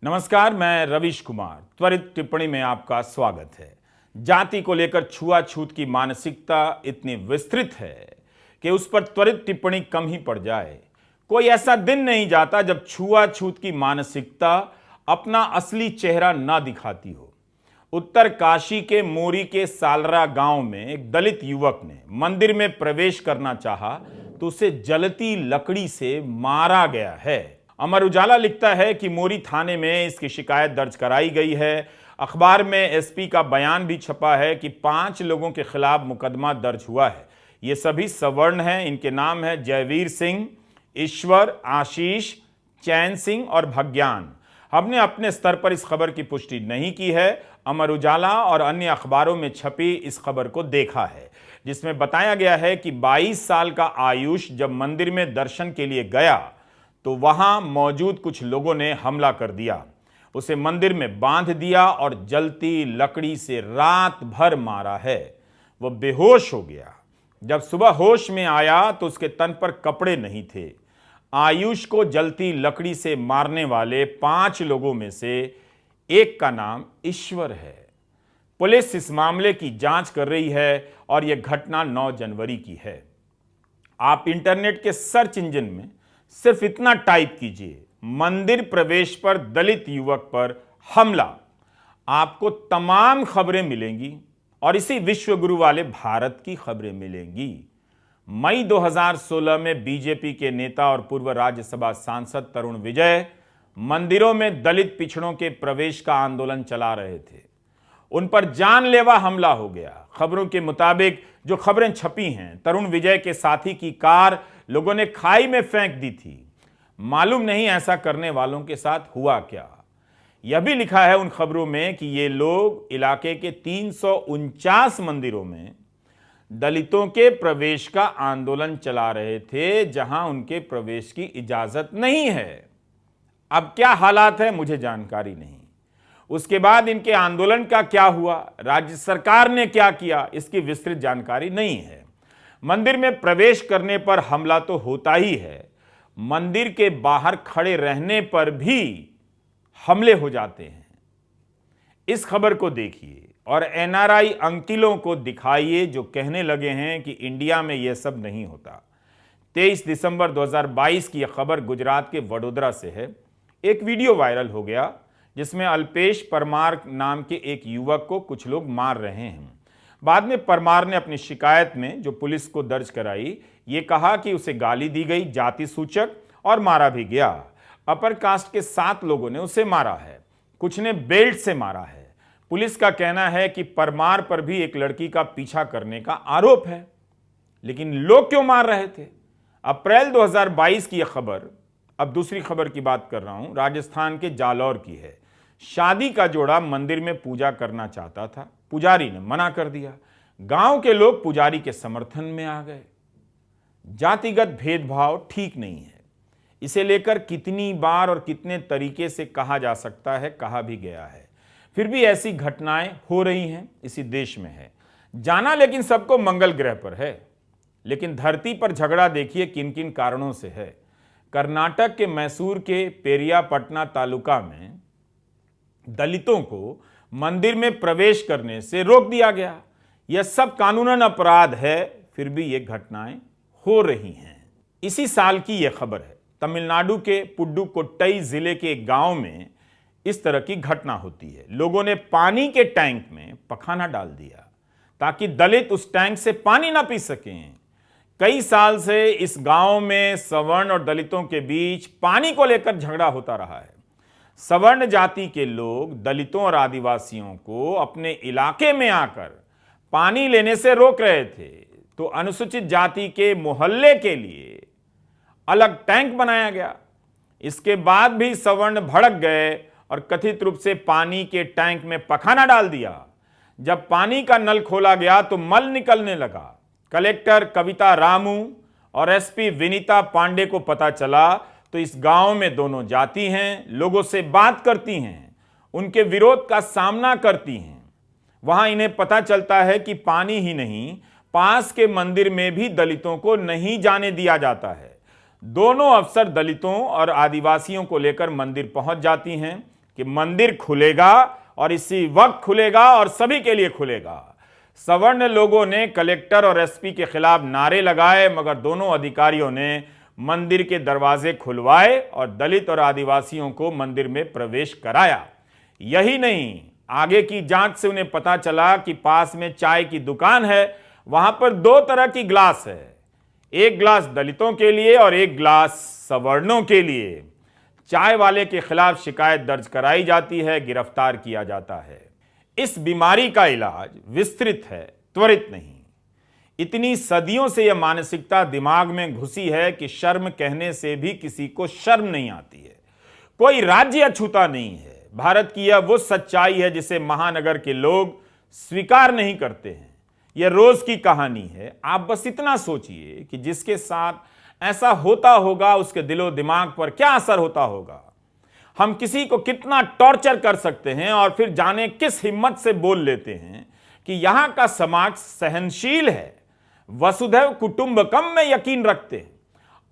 नमस्कार, मैं रवीश कुमार। त्वरित टिप्पणी में आपका स्वागत है। जाति को लेकर छुआछूत की मानसिकता इतनी विस्तृत है कि उस पर त्वरित टिप्पणी कम ही पड़ जाए। कोई ऐसा दिन नहीं जाता जब छुआछूत की मानसिकता अपना असली चेहरा ना दिखाती हो। उत्तर काशी के मोरी के सालरा गांव में एक दलित युवक ने मंदिर में प्रवेश करना चाहा तो उसे जलती लकड़ी से मारा गया है। अमर उजाला लिखता है कि मोरी थाने में इसकी शिकायत दर्ज कराई गई है। अखबार में एसपी का बयान भी छपा है कि 5 लोगों के खिलाफ मुकदमा दर्ज हुआ है। ये सभी सवर्ण हैं। इनके नाम है जयवीर सिंह, ईश्वर, आशीष, चैन सिंह और भग्यान। हमने अपने स्तर पर इस खबर की पुष्टि नहीं की है। अमर उजाला और अन्य अखबारों में छपी इस खबर को देखा है, जिसमें बताया गया है कि 22 साल का आयुष जब मंदिर में दर्शन के लिए गया तो वहां मौजूद कुछ लोगों ने हमला कर दिया। उसे मंदिर में बांध दिया और जलती लकड़ी से रात भर मारा है। वह बेहोश हो गया। जब सुबह होश में आया तो उसके तन पर कपड़े नहीं थे। आयुष को जलती लकड़ी से मारने वाले 5 लोगों में से एक का नाम ईश्वर है। पुलिस इस मामले की जांच कर रही है और यह घटना 9 जनवरी की है। आप इंटरनेट के सर्च इंजन में सिर्फ इतना टाइप कीजिए, मंदिर प्रवेश पर दलित युवक पर हमला। आपको तमाम खबरें मिलेंगी और इसी विश्वगुरु वाले भारत की खबरें मिलेंगी। मई 2016 में बीजेपी के नेता और पूर्व राज्यसभा सांसद तरुण विजय मंदिरों में दलित पिछड़ों के प्रवेश का आंदोलन चला रहे थे। उन पर जानलेवा हमला हो गया। खबरों के मुताबिक जो खबरें छपी हैं, तरुण विजय के साथी की कार लोगों ने खाई में फेंक दी थी। मालूम नहीं ऐसा करने वालों के साथ हुआ क्या। यह भी लिखा है उन खबरों में कि ये लोग इलाके के 349 मंदिरों में दलितों के प्रवेश का आंदोलन चला रहे थे, जहां उनके प्रवेश की इजाजत नहीं है। अब क्या हालात है मुझे जानकारी नहीं। उसके बाद इनके आंदोलन का क्या हुआ, राज्य सरकार ने क्या किया, इसकी विस्तृत जानकारी नहीं है। मंदिर में प्रवेश करने पर हमला तो होता ही है, मंदिर के बाहर खड़े रहने पर भी हमले हो जाते हैं। इस खबर को देखिए और एनआरआई अंकिलों को दिखाइए जो कहने लगे हैं कि इंडिया में यह सब नहीं होता। 23 दिसंबर 2022 की यह खबर गुजरात के वडोदरा से है। एक वीडियो वायरल हो गया जिसमें अल्पेश परमार नाम के एक युवक को कुछ लोग मार रहे हैं। बाद में परमार ने अपनी शिकायत में जो पुलिस को दर्ज कराई, ये कहा कि उसे गाली दी गई, जाति सूचक, और मारा भी गया। अपर कास्ट के 7 लोगों ने उसे मारा है, कुछ ने बेल्ट से मारा है। पुलिस का कहना है कि परमार पर भी एक लड़की का पीछा करने का आरोप है। लेकिन लोग क्यों मार रहे थे? अप्रैल 2022 की यह खबर। अब दूसरी खबर की बात कर रहा हूं, राजस्थान के जालौर की है। शादी का जोड़ा मंदिर में पूजा करना चाहता था, पुजारी ने मना कर दिया। गांव के लोग पुजारी के समर्थन में आ गए। जातिगत भेदभाव ठीक नहीं है। इसे लेकर कितनी बार और कितने तरीके से कहा जा सकता है, कहा भी गया है। फिर भी ऐसी घटनाएं हो रही हैं, इसी देश में है। जाना लेकिन सबको मंगल ग्रह पर है, लेकिन धरती पर झगड़ा देखिए किन किन कारणों से है। कर्नाटक के मैसूर के पेरियापटना तालुका में दलितों को मंदिर में प्रवेश करने से रोक दिया गया। यह सब कानूनन अपराध है, फिर भी ये घटनाएं हो रही हैं। इसी साल की यह खबर है। तमिलनाडु के पुडुकोट्टई जिले के एक गांव में इस तरह की घटना होती है। लोगों ने पानी के टैंक में पखाना डाल दिया ताकि दलित उस टैंक से पानी ना पी सकें। कई साल से इस गांव में सवर्ण और दलितों के बीच पानी को लेकर झगड़ा होता रहा है। सवर्ण जाति के लोग दलितों और आदिवासियों को अपने इलाके में आकर पानी लेने से रोक रहे थे, तो अनुसूचित जाति के मोहल्ले के लिए अलग टैंक बनाया गया। इसके बाद भी सवर्ण भड़क गए और कथित रूप से पानी के टैंक में पखाना डाल दिया। जब पानी का नल खोला गया तो मल निकलने लगा। कलेक्टर कविता रामू और एसपी विनीता पांडे को पता चला तो इस गांव में दोनों जाति हैं, लोगों से बात करती हैं, उनके विरोध का सामना करती हैं। वहां इन्हें पता चलता है कि पानी ही नहीं, पास के मंदिर में भी दलितों को नहीं जाने दिया जाता है। दोनों अफसर दलितों और आदिवासियों को लेकर मंदिर पहुंच जाती हैं। कि मंदिर खुलेगा और इसी वक्त खुलेगा और सभी के लिए खुलेगा। सवर्ण लोगों ने कलेक्टर और एसपी के खिलाफ नारे लगाए, मगर दोनों अधिकारियों ने मंदिर के दरवाजे खुलवाए और दलित और आदिवासियों को मंदिर में प्रवेश कराया। यही नहीं, आगे की जांच से उन्हें पता चला कि पास में चाय की दुकान है, वहां पर दो तरह की ग्लास है, एक ग्लास दलितों के लिए और एक ग्लास सवर्णों के लिए। चाय वाले के खिलाफ शिकायत दर्ज कराई जाती है, गिरफ्तार किया जाता है। इस बीमारी का इलाज विस्तृत है, त्वरित नहीं। इतनी सदियों से यह मानसिकता दिमाग में घुसी है कि शर्म कहने से भी किसी को शर्म नहीं आती है। कोई राज्य अछूता नहीं है। भारत की यह वो सच्चाई है जिसे महानगर के लोग स्वीकार नहीं करते हैं। यह रोज की कहानी है। आप बस इतना सोचिए कि जिसके साथ ऐसा होता होगा उसके दिलो दिमाग पर क्या असर होता होगा। हम किसी को कितना टॉर्चर कर सकते हैं और फिर जाने किस हिम्मत से बोल लेते हैं कि यहां का समाज सहनशील है, वसुधैव कुटुंबकम में यकीन रखते हैं,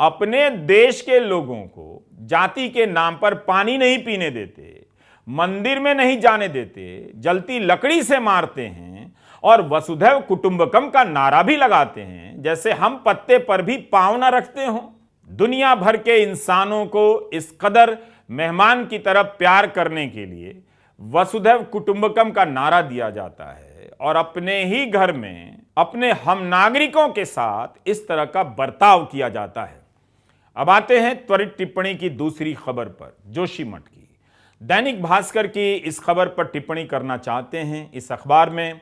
अपने देश के लोगों को जाति के नाम पर पानी नहीं पीने देते, मंदिर में नहीं जाने देते, जलती लकड़ी से मारते हैं और वसुधैव कुटुंबकम का नारा भी लगाते हैं, जैसे हम पत्ते पर भी पांव न रखते हों। दुनिया भर के इंसानों को इस कदर मेहमान की तरफ प्यार करने के लिए वसुधैव कुटुंबकम का नारा दिया जाता है और अपने ही घर में अपने हम नागरिकों के साथ इस तरह का बर्ताव किया जाता है। अब आते हैं त्वरित टिप्पणी की दूसरी खबर पर, जोशीमठ की। दैनिक भास्कर की इस खबर पर टिप्पणी करना चाहते हैं। इस अखबार में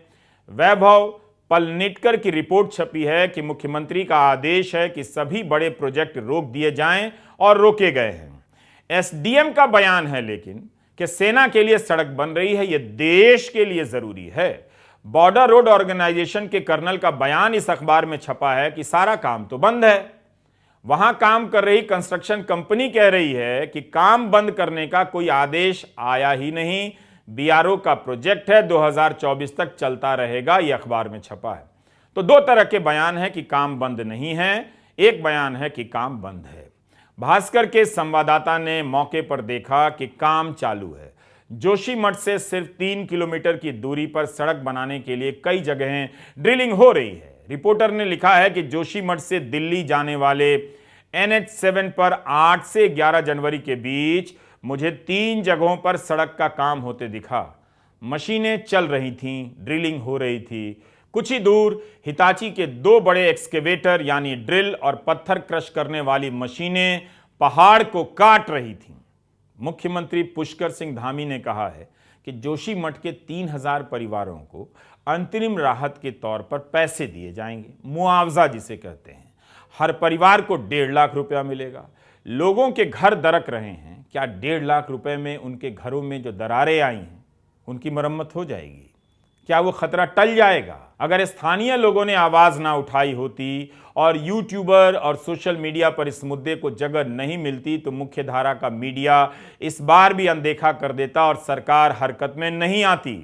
वैभव पलनिटकर की रिपोर्ट छपी है कि मुख्यमंत्री का आदेश है कि सभी बड़े प्रोजेक्ट रोक दिए जाएं और रोके गए हैं। एसडीएम का बयान है लेकिन कि सेना के लिए सड़क बन रही है, यह देश के लिए जरूरी है। बॉर्डर रोड ऑर्गेनाइजेशन के कर्नल का बयान इस अखबार में छपा है कि सारा काम तो बंद है। वहां काम कर रही कंस्ट्रक्शन कंपनी कह रही है कि काम बंद करने का कोई आदेश आया ही नहीं, बीआरओ का प्रोजेक्ट है, 2024 तक चलता रहेगा, यह अखबार में छपा है। तो दो तरह के बयान है कि काम बंद नहीं है, एक बयान है कि काम बंद है। भास्कर के संवाददाता ने मौके पर देखा कि काम चालू है। जोशीमठ से सिर्फ 3 किलोमीटर की दूरी पर सड़क बनाने के लिए कई जगहें ड्रिलिंग हो रही है। रिपोर्टर ने लिखा है कि जोशीमठ से दिल्ली जाने वाले NH7 पर 8 से 11 जनवरी के बीच मुझे 3 जगहों पर सड़क का काम होते दिखा। मशीनें चल रही थीं, ड्रिलिंग हो रही थी। कुछ ही दूर हिताची के 2 बड़े एक्सकेवेटर यानी ड्रिल और पत्थर क्रश करने वाली मशीनें पहाड़ को काट रही थीं। मुख्यमंत्री पुष्कर सिंह धामी ने कहा है कि जोशीमठ के 3000 परिवारों को अंतरिम राहत के तौर पर पैसे दिए जाएंगे, मुआवजा जिसे कहते हैं। हर परिवार को 1.5 लाख रुपया मिलेगा। लोगों के घर दरक रहे हैं, क्या 1.5 लाख रुपए में उनके घरों में जो दरारें आई हैं उनकी मरम्मत हो जाएगी? क्या वो खतरा टल जाएगा? अगर स्थानीय लोगों ने आवाज ना उठाई होती और यूट्यूबर और सोशल मीडिया पर इस मुद्दे को जगह नहीं मिलती तो मुख्य धारा का मीडिया इस बार भी अनदेखा कर देता और सरकार हरकत में नहीं आती।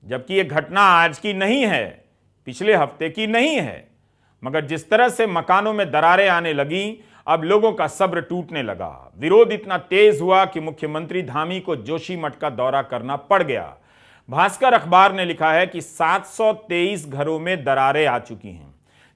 जबकि ये घटना आज की नहीं है, पिछले हफ्ते की नहीं है, मगर जिस तरह से मकानों में दरारें आने लगी, अब लोगों का सब्र टूटने लगा। विरोध इतना तेज हुआ कि मुख्यमंत्री धामी को जोशीमठ का दौरा करना पड़ गया। भास्कर अखबार ने लिखा है कि 723 घरों में दरारें आ चुकी हैं।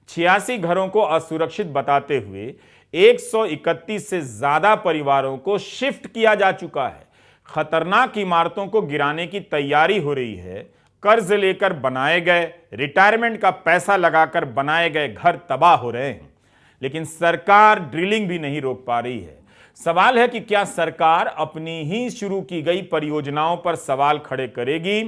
86 घरों को असुरक्षित बताते हुए 131 से ज्यादा परिवारों को शिफ्ट किया जा चुका है। खतरनाक इमारतों को गिराने की तैयारी हो रही है। कर्ज लेकर बनाए गए, रिटायरमेंट का पैसा लगाकर बनाए गए घर तबाह हो रहे हैं, लेकिन सरकार ड्रिलिंग भी नहीं रोक पा रही है। सवाल है कि क्या सरकार अपनी ही शुरू की गई परियोजनाओं पर सवाल खड़े करेगी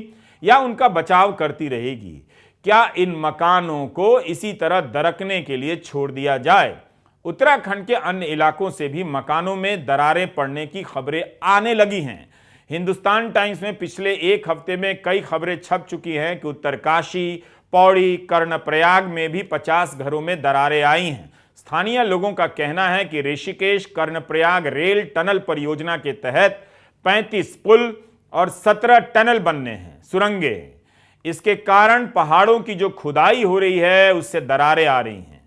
या उनका बचाव करती रहेगी? क्या इन मकानों को इसी तरह दरकने के लिए छोड़ दिया जाए? उत्तराखंड के अन्य इलाकों से भी मकानों में दरारें पड़ने की खबरें आने लगी हैं। हिंदुस्तान टाइम्स में पिछले एक हफ्ते में कई खबरें छप चुकी हैं कि उत्तरकाशी, पौड़ी, कर्णप्रयाग में भी 50 घरों में दरारें आई हैं। स्थानीय लोगों का कहना है कि ऋषिकेश कर्णप्रयाग रेल टनल परियोजना के तहत 35 पुल और 17 टनल बनने हैं, सुरंगें। इसके कारण पहाड़ों की जो खुदाई हो रही है उससे दरारें आ रही हैं।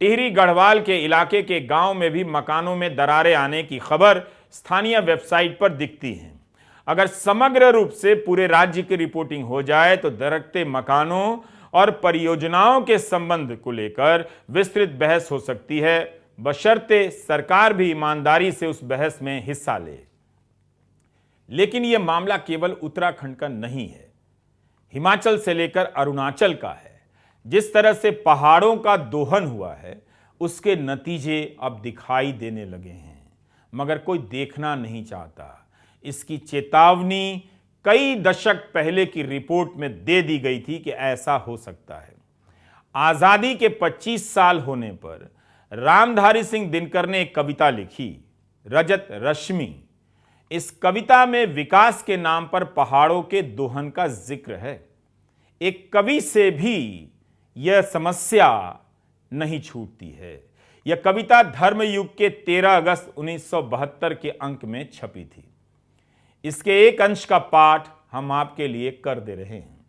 टिहरी गढ़वाल के इलाके के गांव में भी मकानों में दरारें आने की खबर स्थानीय वेबसाइट पर दिखती है। अगर समग्र रूप से पूरे राज्य की रिपोर्टिंग हो जाए तो दरकते मकानों और परियोजनाओं के संबंध को लेकर विस्तृत बहस हो सकती है, बशर्ते सरकार भी ईमानदारी से उस बहस में हिस्सा ले। लेकिन यह मामला केवल उत्तराखंड का नहीं है, हिमाचल से लेकर अरुणाचल का है। जिस तरह से पहाड़ों का दोहन हुआ है उसके नतीजे अब दिखाई देने लगे हैं, मगर कोई देखना नहीं चाहता। इसकी चेतावनी कई दशक पहले की रिपोर्ट में दे दी गई थी कि ऐसा हो सकता है। आजादी के 25 साल होने पर रामधारी सिंह दिनकर ने एक कविता लिखी, रजत रश्मि। इस कविता में विकास के नाम पर पहाड़ों के दोहन का जिक्र है। एक कवि से भी यह समस्या नहीं छूटती है। यह कविता धर्मयुग के 13 अगस्त 1972 के अंक में छपी थी। इसके एक अंश का पाठ हम आपके लिए कर दे रहे हैं।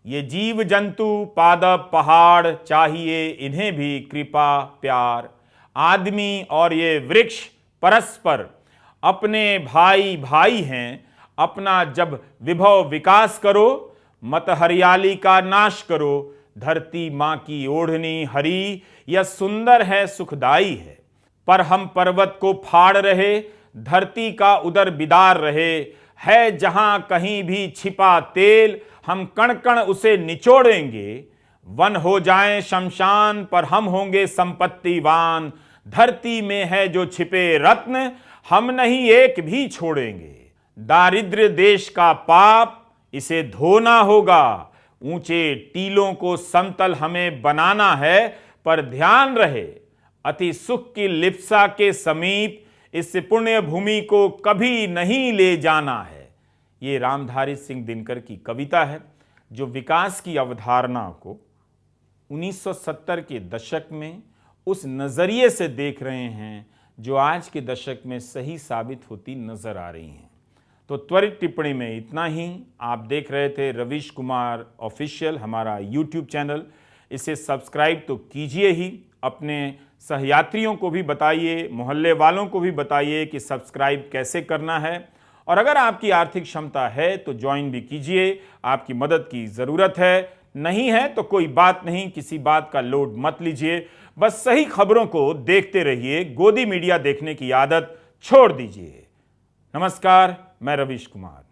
ये जीव जंतु पादप पहाड़ चाहिए इन्हें भी कृपा प्यार, आदमी और ये वृक्ष परस्पर अपने भाई भाई हैं। अपना जब विभव विकास करो, मत हरियाली का नाश करो। धरती माँ की ओढ़नी हरी, यह सुंदर है सुखदाई है। पर हम पर्वत को फाड़ रहे, धरती का उदर बिदार रहे। है जहां कहीं भी छिपा तेल, हम कण कण उसे निचोड़ेंगे। वन हो जाएं शमशान, पर हम होंगे संपत्तिवान। धरती में है जो छिपे रत्न, हम नहीं एक भी छोड़ेंगे। दारिद्र्य देश का पाप, इसे धोना होगा। ऊंचे टीलों को समतल हमें बनाना है, पर ध्यान रहे अति सुख की लिप्सा के समीप इस पुण्य भूमि को कभी नहीं ले जाना है। ये रामधारी सिंह दिनकर की कविता है, जो विकास की अवधारणा को 1970 के दशक में उस नजरिए से देख रहे हैं जो आज के दशक में सही साबित होती नजर आ रही हैं। तो त्वरित टिप्पणी में इतना ही। आप देख रहे थे रवीश कुमार ऑफिशियल, हमारा YouTube चैनल। इसे सब्सक्राइब तो कीजिए ही, अपने सहयात्रियों को भी बताइए, मोहल्ले वालों को भी बताइए कि सब्सक्राइब कैसे करना है। और अगर आपकी आर्थिक क्षमता है तो ज्वाइन भी कीजिए, आपकी मदद की ज़रूरत है। नहीं है तो कोई बात नहीं, किसी बात का लोड मत लीजिए, बस सही खबरों को देखते रहिए। गोदी मीडिया देखने की आदत छोड़ दीजिए। नमस्कार, मैं रवीश कुमार।